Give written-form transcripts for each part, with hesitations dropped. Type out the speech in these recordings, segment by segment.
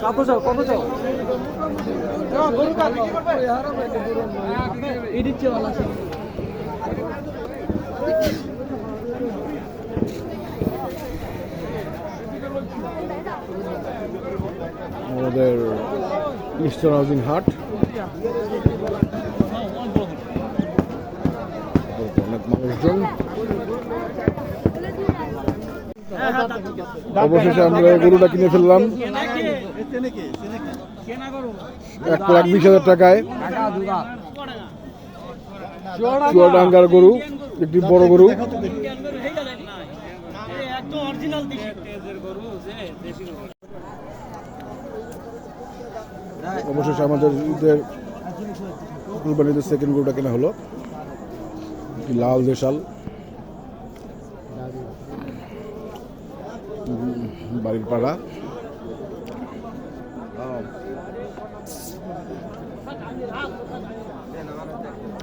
কত চাও কত চাও আমাদের ইস্টার্ন হাউজিং হাট অনেক মানুষজন। অবশেষে আমরা গরুটা কিনে ফেললাম 1,20,000 টাকায়। চুয়াডাঙ্গার গরু, একটি বড় গরু। অবশেষে আমাদের ঈদের কুরবানিদের সেকেন্ড গরুটা কেনা হলো, লাল দেশাল। বাড়ির পাড়া।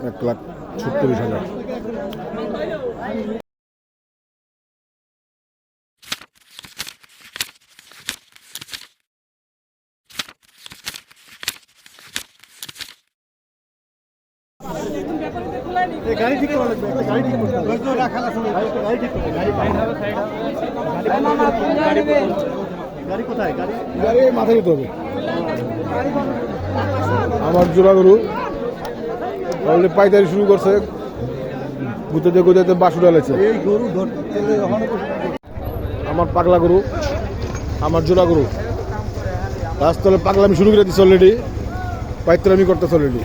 $1,36,000। গাড়ি ঠিক করা লাগবে, গাড়ি ঠিক করতে হবে। গাড়ি ঠিক করতে হবে, গাড়ি কোথায়? গাড়ি মাথায় যেতে হবে। আমার জোড়া গরু অলরেডি পাইকারি শুরু করছে, গুঁতে গুঁতে বাসু ডালেছে। এই গরু আমার পাগলা গরু, আমার জোড়া গরু রাস্তায় পাগলামি শুরু করে দিচ্ছে অলরেডি, পাইতরামি করতেছে অলরেডি।